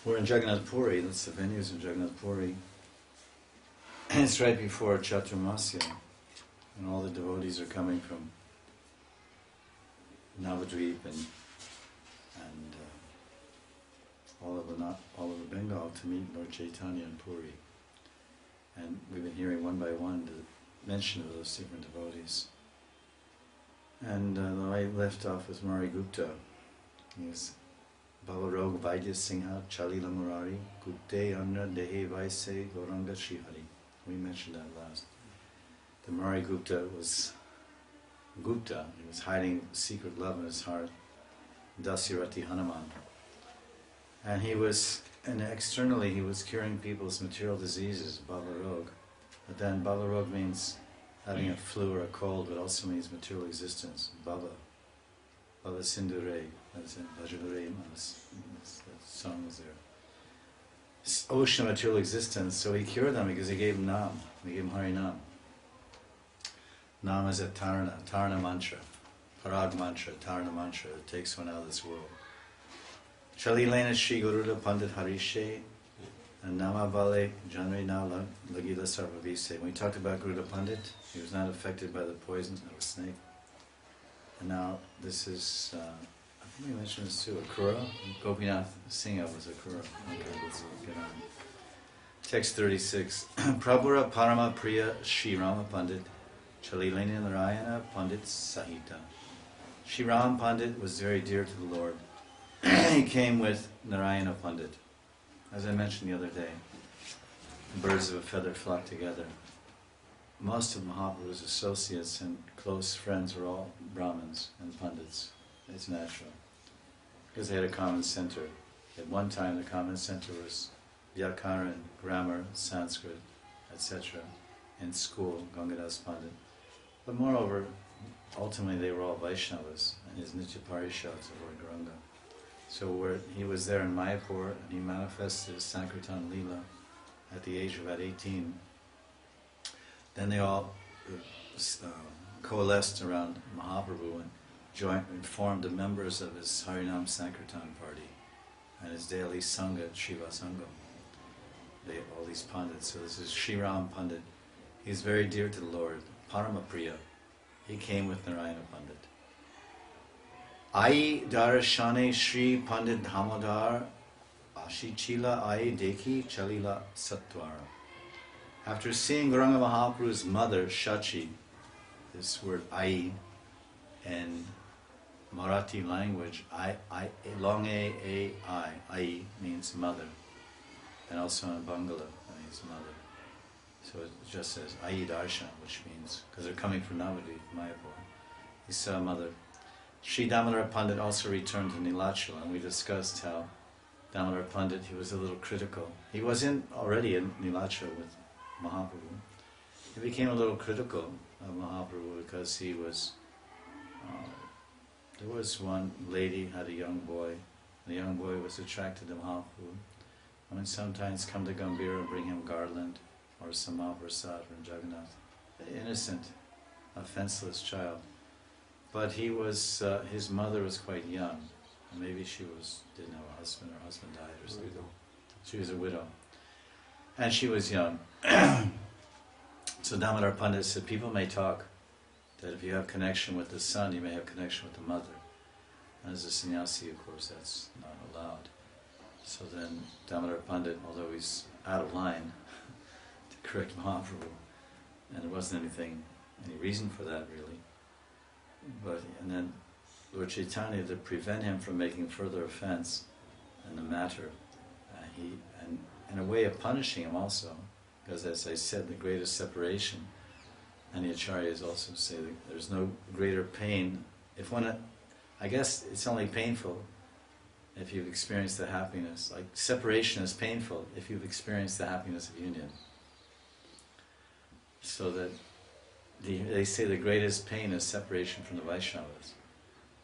We're in Jagannath Puri, that's the venues in Jagannath Puri. And it's right before Chaturmasya, and all the devotees are coming from Navadvip and all of the Bengal to meet Lord Caitanya in Puri. And we've been hearing one by one the mention of those different devotees. And I left off with Murari Gupta. He was Balarog Vaidya Singha Chalila Murari Gupte Anna Dehe Vaise Gauranga Srihari. We mentioned that last. The Murari Gupta was Gupta. He was hiding secret love in his heart. Dasirati Hanuman. And he was, and externally he was curing people's material diseases, Balarog. But then Balarog means having a flu or a cold, but also means material existence. Baba Sindhure, as in Bhajahure, that song was there. This ocean of material existence, so he cured them because he gave them Nam, he gave them Hari Nam. Nam is a Tarana mantra, Parag mantra, Tarana mantra, that takes one out of this world. Chalilena Shri Guruda Pandit Harishe and Nama Vale Janri Na Lagila Sarvavise. When we talked about Guruda Pandit, he was not affected by the poison of a snake. And now this is, I think we mentioned this too, Akura. Gopinath Singha was Akura. Okay, let's get on. Text 36. Prabhura Parama Priya Shri Rama Pandit Chalilena Narayana Pandit Sahita. Shri Ram Pandit was very dear to the Lord. He came with Narayana Pandit. As I mentioned the other day, birds of a feather flock together. Most of Mahaprabhu's associates and close friends were all Brahmins and Pandits. It's natural. Because they had a common center. At one time the common center was Vyakaran, grammar, Sanskrit, etc. in school, Gangadas Pandit. But moreover, ultimately they were all Vaishnavas, and his Nitya Parishads of Lord Gauranga. So he was there in Mayapur, and he manifested his Sankirtan Leela at the age of about 18. Then they all coalesced around Mahaprabhu and formed the members of his Harinam Sankirtan party and his daily Sangha, Shiva Sangam. All these Pandits. So this is Shri Ram Pandit. He's very dear to the Lord, Paramapriya. He came with Narayana Pandit. Ai Darashane Shri Pandit Dhamodar Ashichila Ai Dekhi Chalila Sattwara. After seeing Gauranga Mahaprabhu's mother, Shachi, this word Ai, in Marathi language, long Ai means mother, and also in Bangla it means mother. So it just says Ai Darshan, which means, because they're coming from Navadvip, Mayapur. He saw a mother. Sri Damodar Pandit also returned to Nilachal, and we discussed how Damodar Pandit, he was a little critical. He was already in Nilachal with Mahaprabhu. He became a little critical of Mahaprabhu because he was, there was one lady had a young boy, and the young boy was attracted to Mahaprabhu. I mean, sometimes come to Gambhira and bring him garland or some Mahaprasad from Jagannath. Innocent, offenseless child. But he was, his mother was quite young. Maybe she didn't have a husband, her husband died or something. She was a widow. And she was young. So Damodar Pandit said, people may talk that if you have connection with the son, you may have connection with the mother. And as a sannyasi, of course, that's not allowed. So then Damodar Pandit, although he's out of line to correct Mahaprabhu, and there wasn't any reason for that really, and then Lord Chaitanya, to prevent him from making further offense in the matter, and in a way of punishing him also, because as I said, the greatest separation, and the acharyas also say that there's no greater pain. I guess it's only painful if you've experienced the happiness. Like separation is painful if you've experienced the happiness of union. So that they say the greatest pain is separation from the Vaishnavas.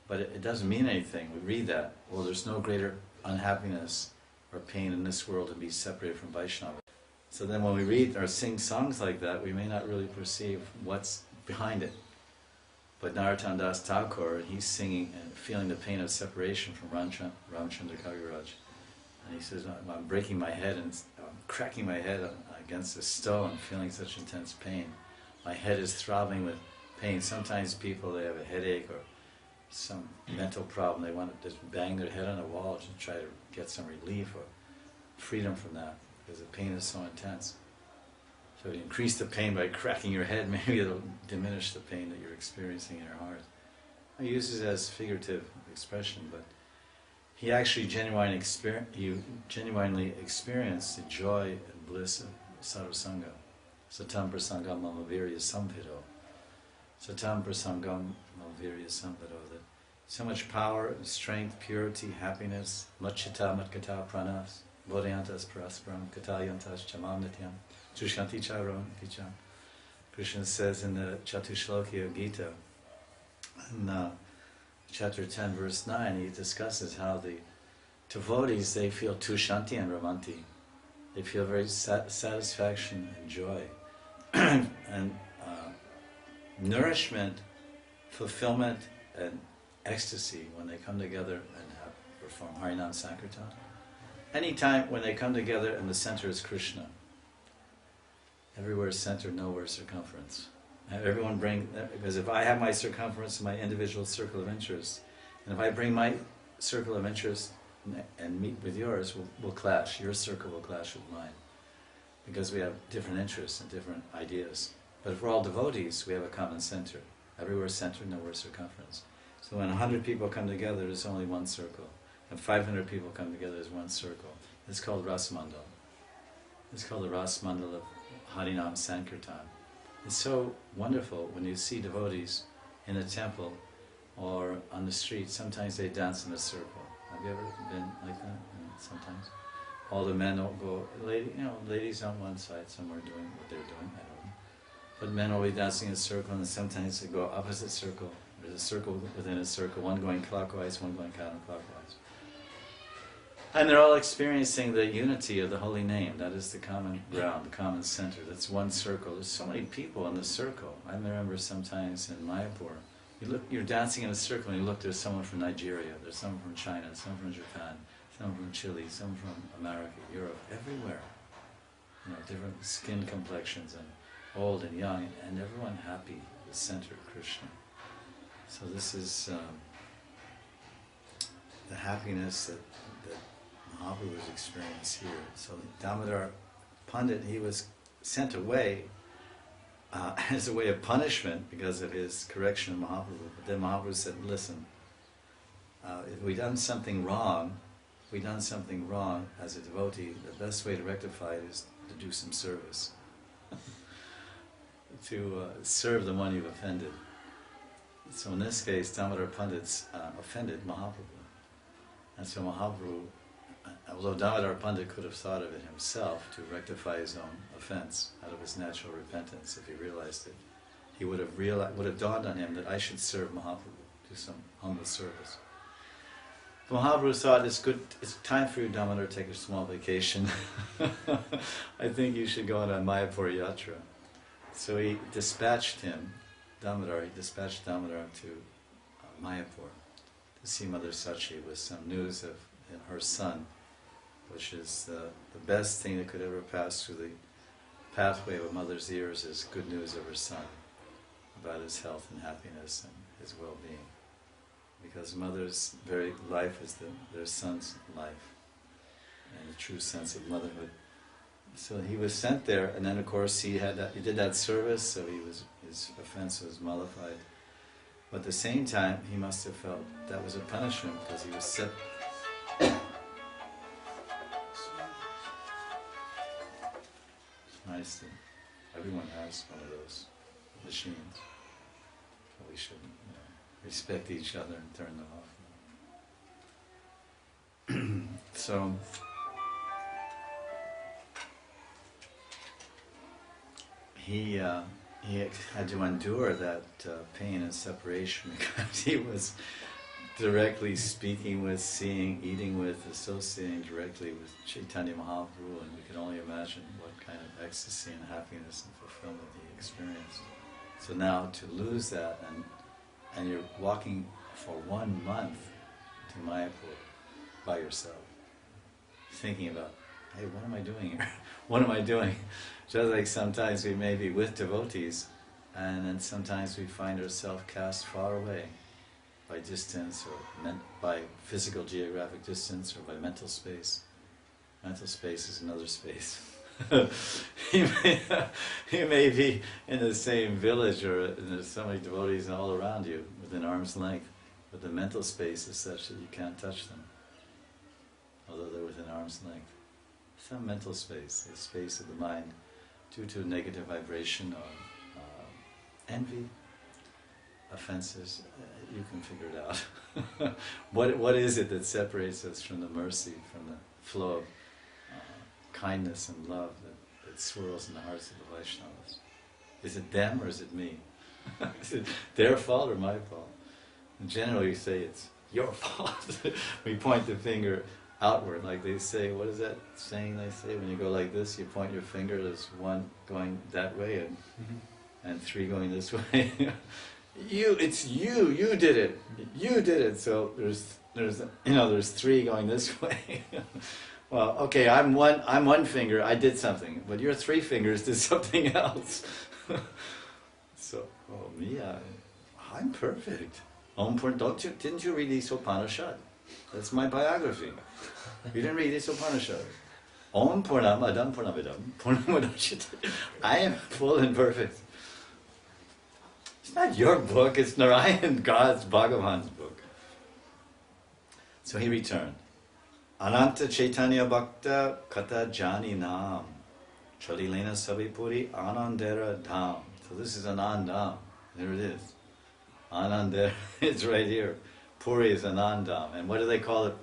But it doesn't mean anything. We read that. Well, there's no greater unhappiness or pain in this world than be separated from Vaishnava. So then when we read or sing songs like that, we may not really perceive what's behind it. But Narottam Das Thakur, he's singing and feeling the pain of separation from Ramchandra Kaviraj. And he says, I'm breaking my head and I'm cracking my head against a stone, feeling such intense pain. My head is throbbing with pain. Sometimes people, they have a headache or some mental problem, they want to just bang their head on a wall to try to get some relief or freedom from that, because the pain is so intense. So if you increase the pain by cracking your head, maybe it'll diminish the pain that you're experiencing in your heart. He uses it as figurative expression, but he actually genuinely experienced the joy and bliss of sadhusanga. Satam prasangam mama virya sampido. Satam prasangam mama virya sampido. That so much power, strength, purity, happiness, matchita matkata pranas, bodhyantas paraspram, katayantas chamam nityam, chushanti charam ticham. Krishna says in the Chatushlokya Gita, in chapter 10, verse 9, he discusses how the devotees, they feel tushanti and ramanti. They feel very satisfaction and joy, and nourishment, fulfillment, and ecstasy when they come together and perform Harinam Sankirtan. Anytime when they come together and the center is Krishna. Everywhere is center, nowhere is circumference. Everyone bring, because if I have my circumference, my individual circle of interest, and if I bring my circle of interest and meet with yours, we'll clash. Your circle will clash with mine, because we have different interests and different ideas. But if we're all devotees, we have a common center. Everywhere is center, nowhere is circumference. So when 100 people come together, there's only one circle. And 500 people come together, there's one circle. It's called Rasmandal. It's called the Rasmandal of Harinam Sankirtan. It's so wonderful when you see devotees in a temple or on the street. Sometimes they dance in a circle. Have you ever been like that? Sometimes all the men will go, ladies on one side, some are doing what they're doing, I don't know. But men will be dancing in a circle, and sometimes they go opposite circle. There's a circle within a circle, one going clockwise, one going counterclockwise. And they're all experiencing the unity of the holy name. That is the common ground, the common center. That's one circle. There's so many people in the circle. I remember sometimes in Mayapur, you're dancing in a circle and you look, there's someone from Nigeria, there's someone from China, someone from Japan, someone from Chile, someone from America, Europe, everywhere. Different skin complexions and old and young, and everyone happy, the center of Krishna. So this is the happiness that Mahaprabhu's experience here. So Damodar Pandit, he was sent away as a way of punishment because of his correction of Mahaprabhu. But then Mahaprabhu said, listen, if we've done something wrong as a devotee, the best way to rectify it is to do some service. To serve the one you've offended. So in this case, Damodar Pandit offended Mahaprabhu. And so Mahaprabhu, although Damodar Pandit could have thought of it himself to rectify his own offense out of his natural repentance, if he realized it, he would have dawned on him that I should serve Mahaprabhu, do some humble service. But Mahaprabhu thought it's time for you, Damodar, to take a small vacation. I think you should go on a Mayapur yatra. So he dispatched Damodar to Mayapur to see Mother Sachi with some news of her son, which is the best thing that could ever pass through the pathway of a mother's ears is good news of her son, about his health and happiness and his well-being. Because mother's very life is their son's life, and the true sense of motherhood. So he was sent there, and then of course he did that service, so his offense was mollified. But at the same time, he must have felt that was a punishment because he was set. It's nice that everyone has one of those machines. But we should respect each other and turn them off. So. He had to endure that pain and separation because he was directly speaking with, seeing, eating with, associating directly with Caitanya Mahaprabhu, and we can only imagine what kind of ecstasy and happiness and fulfillment he experienced. So now to lose that, and you're walking for 1 month to Mayapur by yourself. thinking about, hey, what am I doing here? What am I doing? Just like sometimes we may be with devotees, and then sometimes we find ourselves cast far away by distance, or by physical geographic distance, or by mental space. Mental space is another space. you may be in the same village, or there's so many devotees all around you within arm's length, but the mental space is such that you can't touch them, although they're within arm's length. Some mental space, the space of the mind, due to negative vibration or envy, offenses, you can figure it out. What is it that separates us from the mercy, from the flow of kindness and love that swirls in the hearts of the Vaishnavas? Is it them or is it me? Is it their fault or my fault? And generally we say it's your fault. We point the finger outward, like they say, what is that saying they say? When you go like this, you point your finger, there's one going that way and three going this way. It's you did it. You did it. So there's three going this way. Well, okay, I'm one finger, I did something, but your three fingers did something else. So, me, I'm perfect. Didn't you read this Upanishad? That's my biography. You didn't read this Upanishad. Om Purnam Adam Purnamidam Purnamudachyate. I am full and perfect. It's not your book, it's Narayan, God's Bhagavan's book. So he returned. Ananta Caitanya Bhakta Kata Jani Nam Chalilena Sabipuri Anandera Dham. So this is Anandam. There it is. Anandera, it's right here. Puri is Anandam. And what do they call it?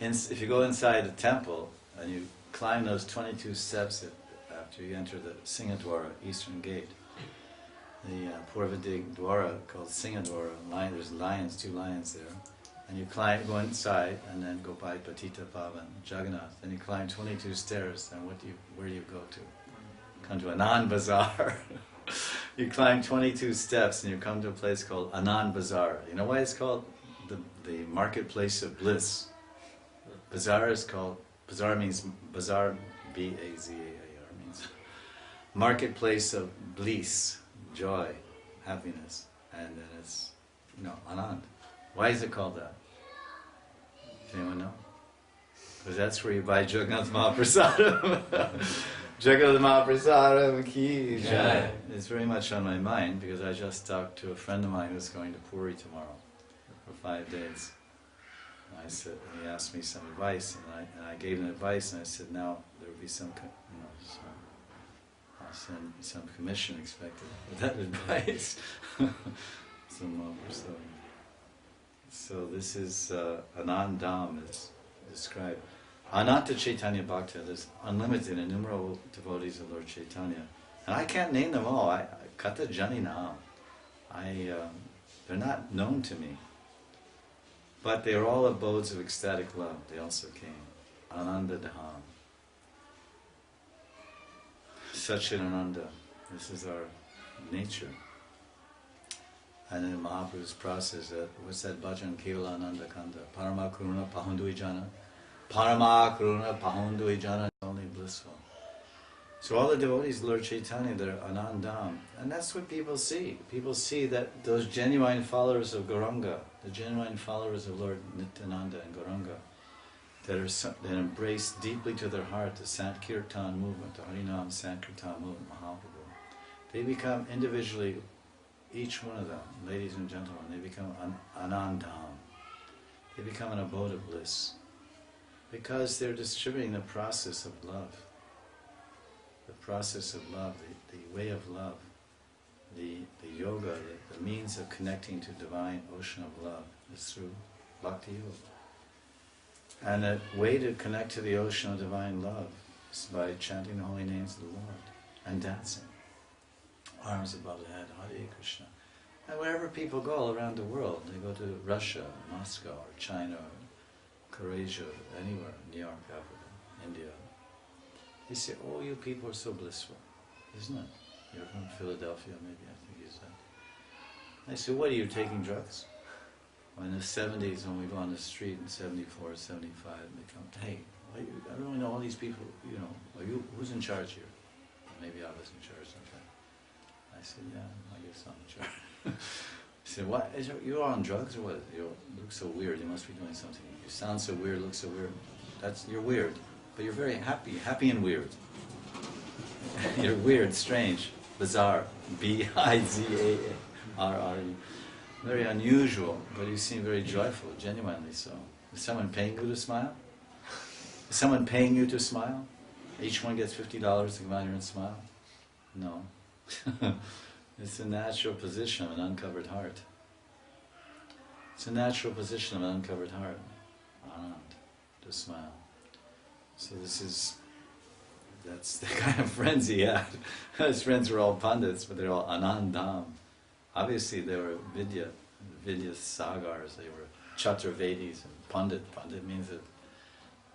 If you go inside the temple and you climb those 22 steps after you enter the Singadwara, eastern gate, the Purvadig Dwara called Singadwara, there's lions, 2 lions there. And you go inside and then go by Patita Pavan, Jagannath. Then you climb 22 stairs, and where do you go to? Come to Anand Bazaar. You climb 22 steps and you come to a place called Anand Bazaar. You know why it's called the marketplace of bliss? Bazaar means Bazaar, B-A-Z-A-R, means marketplace of bliss, joy, happiness. And then it's, Anand. Why is it called that? Does anyone know? Because that's where you buy Jagannath Mahaprasadam. Jagannath Mahaprasadam ki jai. It's very much on my mind because I just talked to a friend of mine who's going to Puri tomorrow for 5 days. And I said, and he asked me some advice, and I gave him advice, and I said, now there will be some commission expected for that advice. So this is Anandam is described. Ananta Caitanya Bhakta, there's unlimited, innumerable devotees of Lord Chaitanya. And I can't name them all. Kata Jani Nam. They're not known to me. But they are all abodes of ecstatic love. They also came. Ananda Dham. Satchidananda. This is our nature. And in Mahaprabhu's process, what's that bhajan? Kevalananda Kanda. Parama Karuna Pahundui Jana. Parama Karuna Pahundui Jana is only blissful. So all the devotees of Lord Chaitanya, they're Anandam. And that's what people see. People see that those genuine followers of Gauranga, the genuine followers of Lord Nityananda and Gauranga, that embrace deeply to their heart the Sankirtan movement, the Harinam Sankirtan movement, Mahaprabhu. They become individually, each one of them, ladies and gentlemen, they become Anandam. They become an abode of bliss. Because they're distributing the process of love. The process of love, the way of love, the yoga, the means of connecting to divine ocean of love is through bhakti yoga. And the way to connect to the ocean of divine love is by chanting the holy names of the Lord and dancing. Arms above the head, Hare Krishna. And wherever people go all around the world, they go to Russia, Moscow, or China, or Croatia, anywhere, New York, Africa, India. They say, oh, you people are so blissful, isn't it? You're from Philadelphia, maybe, I think you said. I say, what are you, taking drugs? Well, in the 70s, when we go on the street in 74, 75, they come, hey, I don't really know all these people, who's in charge here? Maybe I was in charge sometime. I said, yeah, I guess I'm in charge. He said, what, you're on drugs or what? You look so weird, you must be doing something. You sound so weird, look so weird. You're weird, but you're very happy and weird. You're weird, strange, bizarre, B-I-Z-A-R-R-E. Very unusual, but you seem very joyful, genuinely so. Is someone paying you to smile? Is someone paying you to smile? Each one gets $50 to come out here and smile? No. It's a natural position of an uncovered heart. It's a natural position of an uncovered heart. Anand, to smile. So that's the kind of friends he had. His friends were all pandits, but they're all Anandam. Obviously they were Vidya Sagars, they were Chaturvedis and Pandit. Pandit means that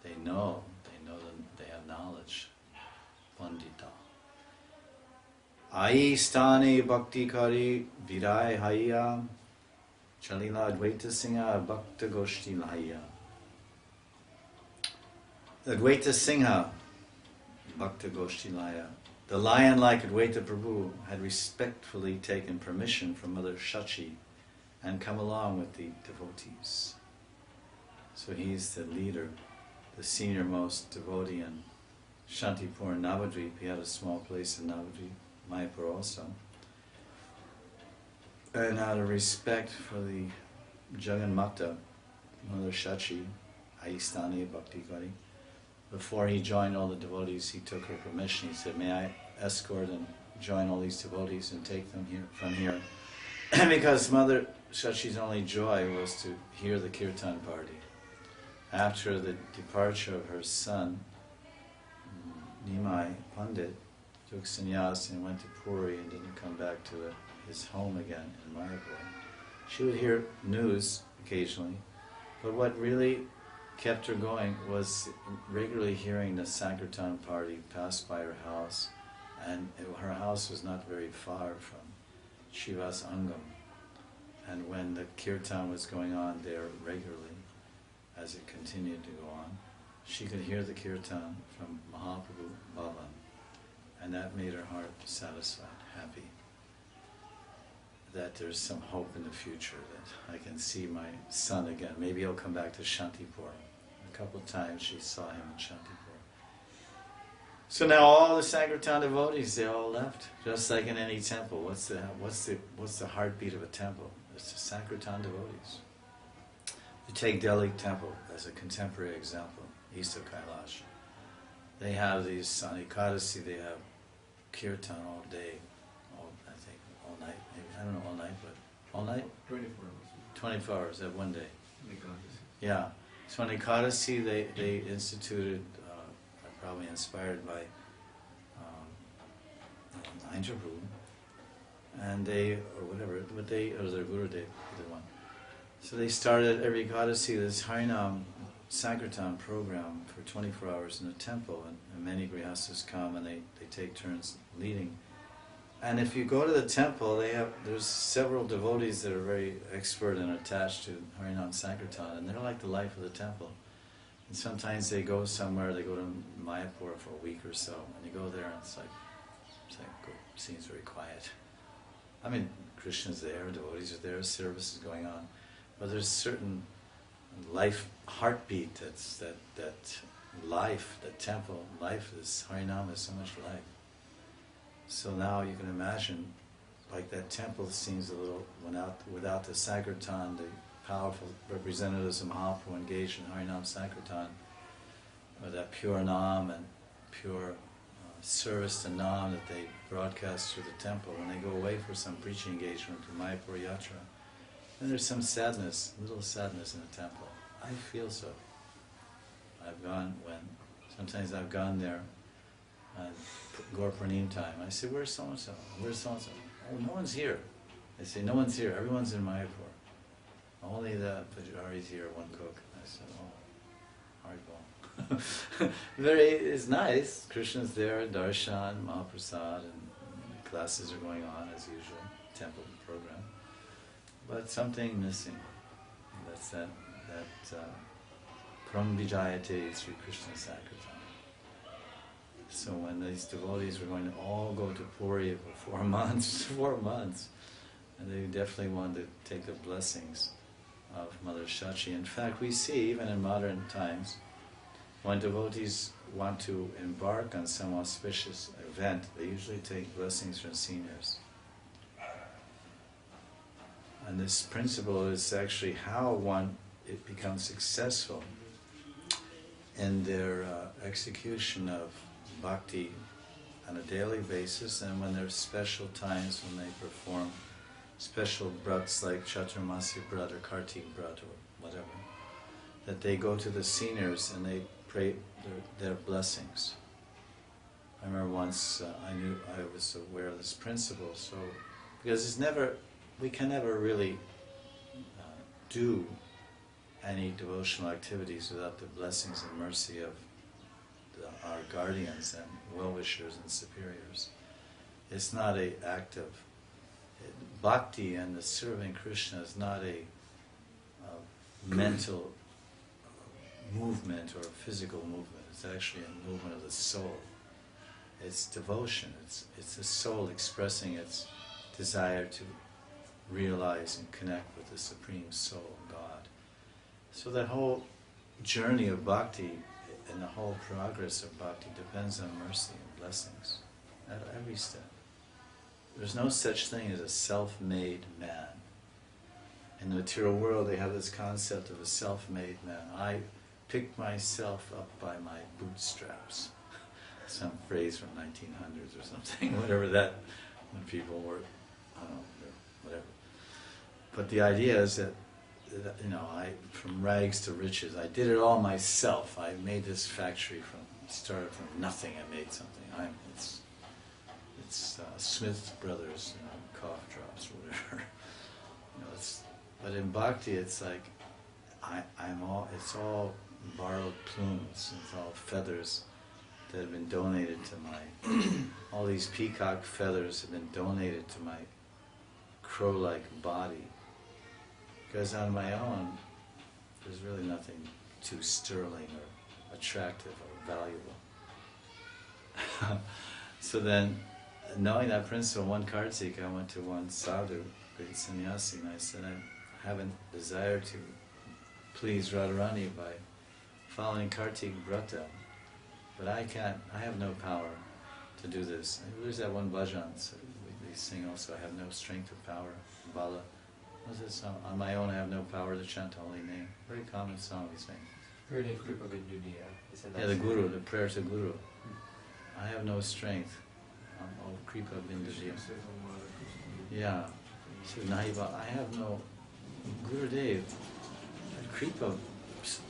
they know that they have knowledge. Pandita. Ai stani bhakti kari virai haya chalila advaita singha bhakta goshti laya. Advaita Singha Bhakta Goshti Laya. The lion like Advaita Prabhu had respectfully taken permission from Mother Shachi and come along with the devotees. So he's the leader, the senior most devotee in Shantipur and Navadvip. He had a small place in Navadvip, Mayapur also. And out of respect for the Jaganmata, Mother Shachi, Aistani Bhakti Kari, before he joined all the devotees, he took her permission. He said, may I escort and join all these devotees and take them from here? Because Mother Shachi's only joy was to hear the kirtan party. After the departure of her son, Nimai Pandit took sannyas and went to Puri and didn't come back to his home again in Mayapur. She would hear news occasionally, but what really kept her going was regularly hearing the Sankirtan party pass by her house, and her house was not very far from Shiva's Angam. And when the kirtan was going on there regularly, as it continued to go on, she could hear the kirtan from Mahaprabhu Bhavan, and that made her heart satisfied, happy, that there's some hope in the future, that I can see my son again. Maybe he'll come back to Shantipur. A couple of times she saw him in Shantipur. So now all the Sankirtan devotees, they all left, just like in any temple. What's the heartbeat of a temple? It's the Sankirtan devotees. You take Delhi Temple as a contemporary example, east of Kailash. They have these, on Ekadasi, they have kirtan all day, all night, maybe, I don't know, all night, but all night? 24 hours. 24 hours, that one day. Ekadasi. Yeah. So on Ekadasi, they instituted, probably inspired by Aindrabhu, and they, or whatever, or their Gurudev, either one. So they started every Ekadasi this Harinam Sankirtan program for 24 hours in the temple, and many grihastas come and they take turns leading. And if you go to the temple, there's several devotees that are very expert and attached to Harinam Sankirtan, and they're like the life of the temple. And sometimes they go somewhere, they go to Mayapur for a week or so, and you go there and it's like seems very quiet. I mean, Krishna's there, devotees are there, service is going on, but there's certain life heartbeat that life, that temple life is Harinam is so much life. So now you can imagine, like that temple seems a little without the Sankirtan, the powerful representatives of Mahaprabhu engaged in Harinam Sankirtan, or that pure Nam and pure service to Nam that they broadcast through the temple. When they go away for some preaching engagement to Mayapur Yatra, then there's some sadness, little sadness in the temple. I feel so. Sometimes I've gone there, Gaur Pranim time. I say, where's so-and-so? Where's so-and-so? Oh, no one's here. They say, no one's here. Everyone's in Mayapur. Only the Pujari's here, one cook. I said, oh, hardball. It's nice. Krishna's there, darshan, Mahaprasad, and classes are going on as usual, temple program. But something missing. That's that Pram Vijayate Sri Krishna Sankirtan. So when these devotees were going to all go to Puri for 4 months, 4 months, and they definitely wanted to take the blessings of Mother Shachi. In fact, we see, even in modern times, when devotees want to embark on some auspicious event, they usually take blessings from seniors. And this principle is actually how it becomes successful in their execution of bhakti on a daily basis, and when there's special times when they perform special brats like Chaturmasya Brat or Kartik Brat or whatever, that they go to the seniors and they pray their blessings. I remember once I was aware of this principle, so because we can never really do any devotional activities without the blessings and mercy of our guardians and well-wishers and superiors. It's not an act of bhakti, and the serving Krishna is not a mental movement or a physical movement. It's actually a movement of the soul. It's devotion. It's the soul expressing its desire to realize and connect with the Supreme Soul, God. So that whole journey of bhakti and the whole progress of bhakti depends on mercy and blessings at every step. There's no such thing as a self-made man. In the material world, they have this concept of a self-made man. I picked myself up by my bootstraps. Some phrase from 1900s or something, whatever that, when people were, I don't know, whatever. But the idea is that, from rags to riches, I did it all myself. I made this factory started from nothing. I made something. It's Smith Brothers, cough drops, whatever. But in bhakti, it's like it's all borrowed plumes. It's all feathers that have been donated to all these peacock feathers have been donated to my crow-like body. Because on my own, there's really nothing too sterling or attractive or valuable. So then, knowing that principle, one Kartik, I went to one sadhu, great sannyasi, and I said, I have a desire to please Radharani by following Kartik Vrata, but I have no power to do this. There's that one bhajan, so we sing also, I have no strength or power, Bala. What's this song? On my own I have no power to chant the holy name. Very common song we sing. Yeah, the Guru, the prayer to Guru. I have no strength. Oh, Kripa Bindujiya. Yeah. So Nahiba, I have no Gurudev. Kripa,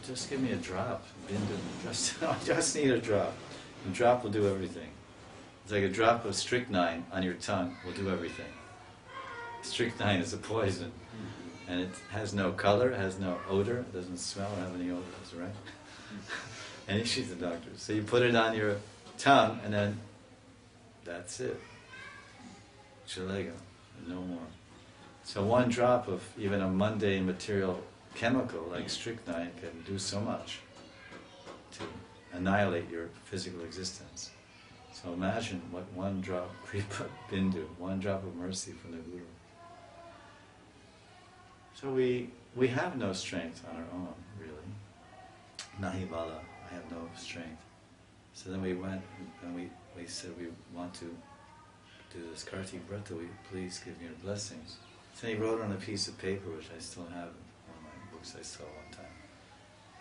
just give me a drop. Bindu. I just need a drop. A drop will do everything. It's like a drop of strychnine on your tongue will do everything. Strychnine is a poison. And it has no color, it has no odor, it doesn't smell or have any odors, right? And she's a doctor. So you put it on your tongue and then that's it. Chalega, no more. So one drop of even a mundane material chemical like strychnine can do so much to annihilate your physical existence. So imagine what one drop, Kripa Bindu, one drop of mercy from the Guru. So we have no strength on our own, really. Nahi bala, I have no strength. So then we went and we said we want to do this Kartik Vrata, please give me your blessings. So he wrote on a piece of paper, which I still have in one of my books I saw one time.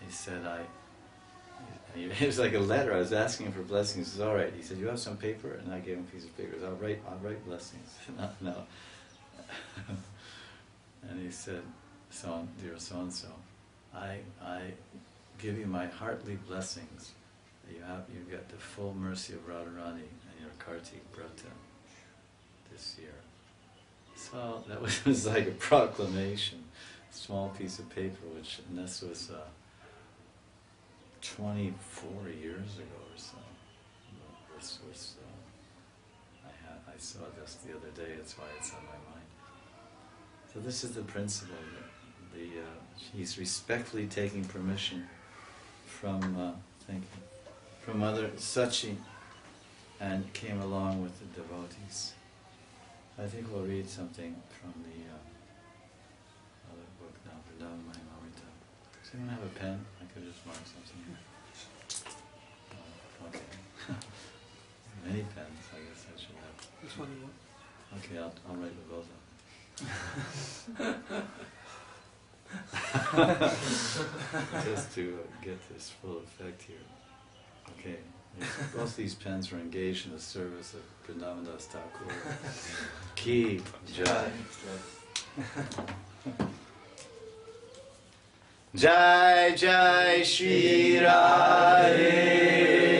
He said, it was like a letter, I was asking him for blessings. He said, all right. He said, you have some paper? And I gave him a piece of paper. I'll write blessings. No. And he said, dear so-and-so, I give you my heartly blessings. You've got the full mercy of Radharani and your Kartik Vrata this year. So that was like a proclamation, a small piece of paper, and this was 24 years ago or so. This was, I saw just the other day, that's why it's on my mind. So this is the principle. He's respectfully taking permission from Mother Sachi and came along with the devotees. I think we'll read something from the other book now, Vrindavan Mahimamrita. Does anyone have a pen? I could just mark something here. Okay. Many pens, I guess I should have. Which one do you want? Okay, I'll write with both of them. Just to get this full effect here. Okay, both these pens are engaged in the service of Vrindavan Das Thakur. Ki Jai. Jai Jai Shri Radhe.